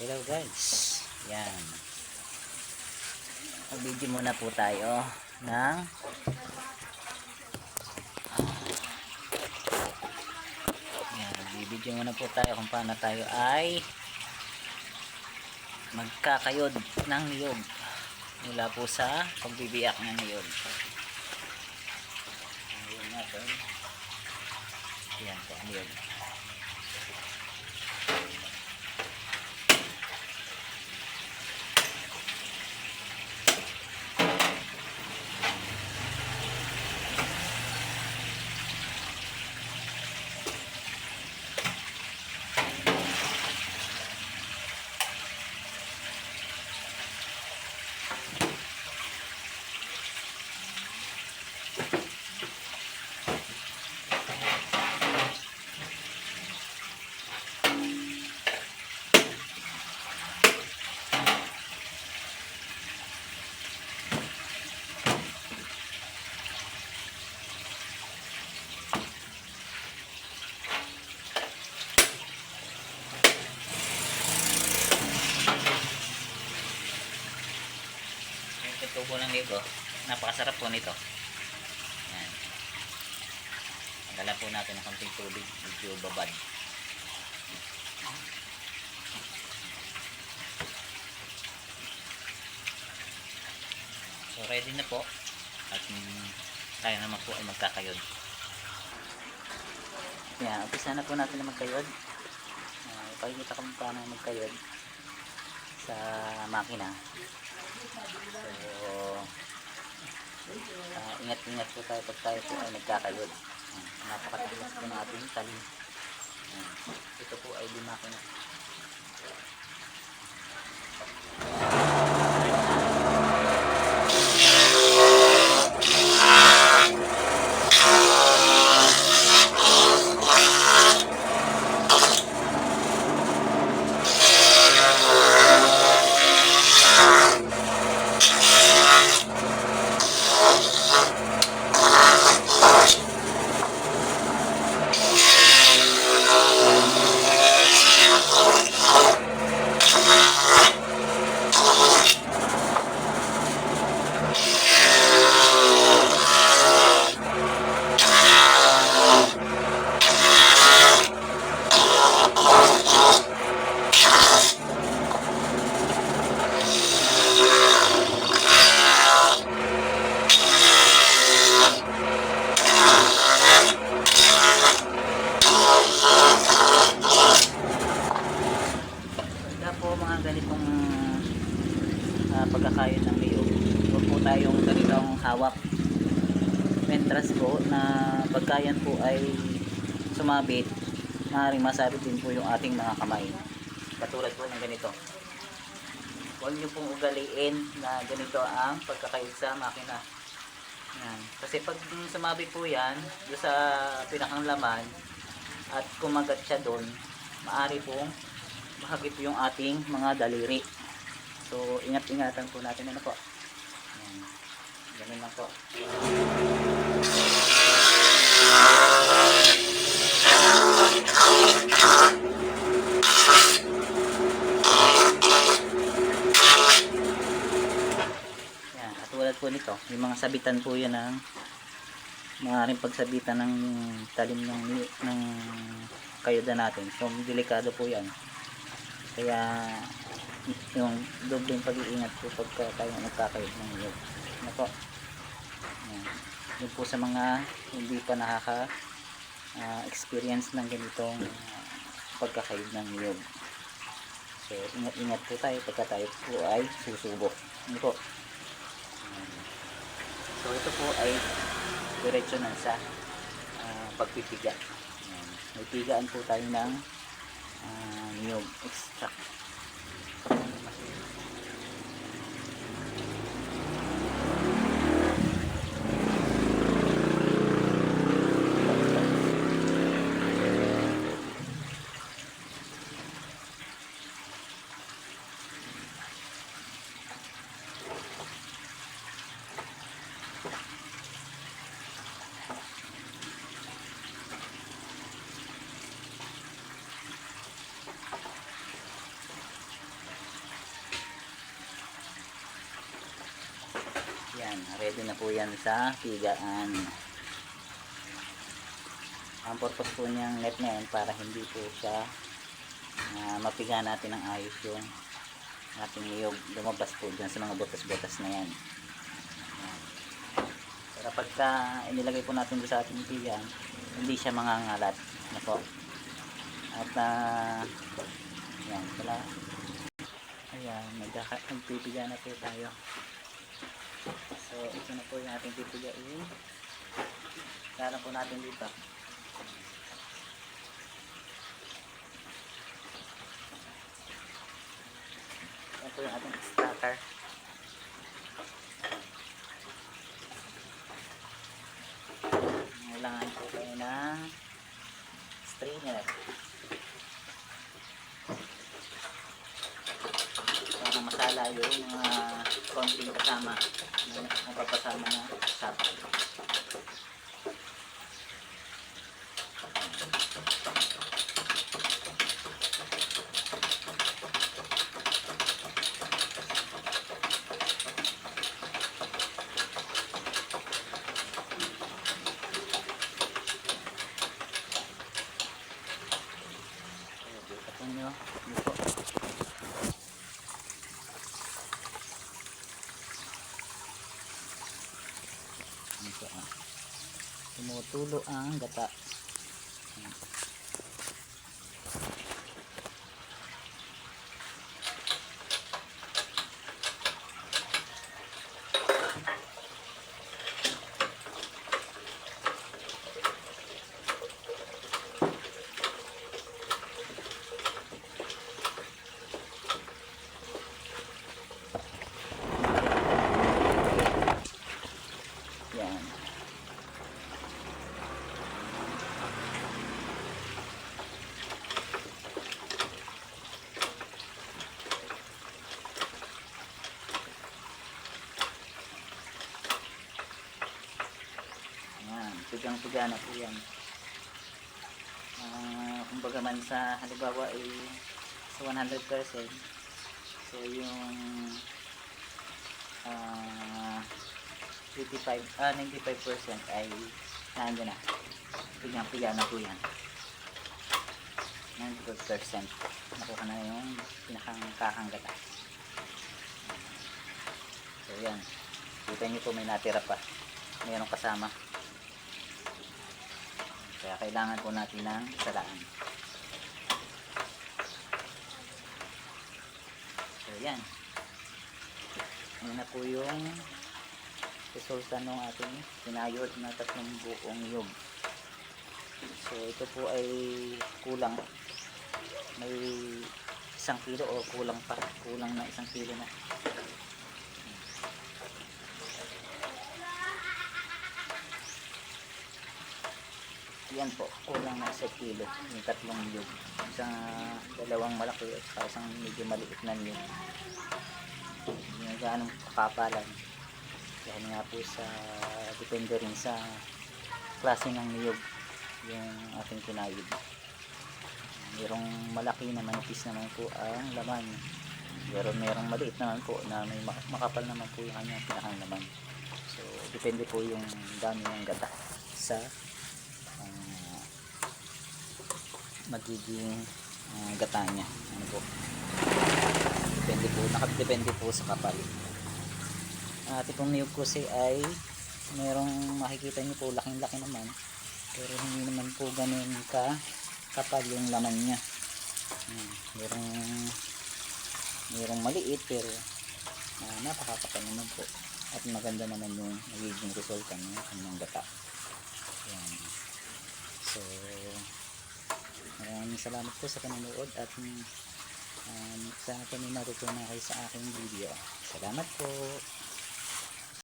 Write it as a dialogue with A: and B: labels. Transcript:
A: Hello guys, yan, mag-video muna po tayo ng yan, mag-video muna po tayo kung paano tayo ay magkakayod ng niyog mula po sa pagbibiyak ng niyog. Ayun natin, yan po ang niyog. Tubo ng niyog, napakasarap po nito. Yan. Tanggalan po natin ng konting tubig, medyo babad. So ready na po at tayo naman po ay magkakayod. Yan, umpisa na po natin na magkayod. Ipakikita ko paano magkayod sa makina. So ingat-ingat po tayo pag tayo po ay nagkakayod. Napakatalas po ng ating talim. Ito po ay di makina. Ganitong pagkakayod ng niyog, huwag po tayong ganitong hawak. Mentras po na pagkayan po ay sumabit, maaaring masabit din po yung ating mga kamay, katulad po ng ganito. Huwag nyo pong ugaliin na ganito ang pagkakayod sa makina. Yan. Kasi pag sumabit po yan doon sa pinakang laman at kumagat siya doon, maaari pong mahagip yung ating mga daliri. So ingat-ingatan po natin ano po. Ayan. Ganun lang po. Ayan, katulad po nito, yung mga sabitan po yan ng maaaring pagsabitan ng talim ng kayudan natin. So delikado po yan. Kaya yung dobleng pag-iingat po pagka tayo nagkakayod ng niyog. Ano po? Yun po sa mga hindi pa experience ng ganitong pagkakayod ng niyog. So ingat-ingat po tayo pagka tayo po ay susubok. Ano po? So ito po ay diretso na sa pagpipiga. May pigaan po tayo ng niyog extract. ready na po yan sa pigaan. Ang purpose po niyang net na yan para hindi po siya mapiga natin ng ayos yung ating niyog, lumabas po dyan sa mga butas-butas na yan. Pero pagka inilagay po natin sa ating pigaan, hindi siya mangangalat na po. At yan, wala. Ayan, magpipiga na po tayo. So ito na po yung ating pipigain. Kaya po natin dito. Yan po yung ating starter. Kailangan po tayo ng strainer para masala yung mga konting kasama na napapasama na sapal. Nyo dito. Dito tumutulo ang gata. Yan. Yan, pigang-piga na po yan. Kumbaga man sa halimbawa ay sa 100%, so yung 95% ay nandiyan na. Pigang-piga na po yan. 90%. Nakuha na yung pinakangkakang-gata. So yan. Kita nyo po may natira pa. Mayroong kasama. Kaya kailangan po natin ng salaan. So yan. Yan na po yung resulta ng ating pinayod na 3 buong niyog. So ito po ay kulang. May 1 kilo o kulang pa. Kulang na 1 kilo na. Yan po, kulang na 1 kilo yung 3 niyog. Isang dalawang malaki at isang medyo maliit na niyog. Hindi na gaanong kakapalan. Dahil nga po sa depende rin sa klase ng niyog yung ating pinayod. Merong malaki na manipis naman po ang laman. Pero merong maliit naman po na may makapal naman po yung kanyang pinakang laman. So depende po yung dami ng gata sa magiging gata niya. Ano po? Nakadepende po sa kapal. Tipong niyog kasi ay merong makikita niyo po laking-laki naman, pero hindi naman po ganun kapal yung laman niya. Merong maliit pero napakakapal naman po at maganda naman yung magiging resulta ng kanyang gata. Yan. So maraming salamat po sa panonood at sana po may natutunan kayo sa aking video. Salamat po.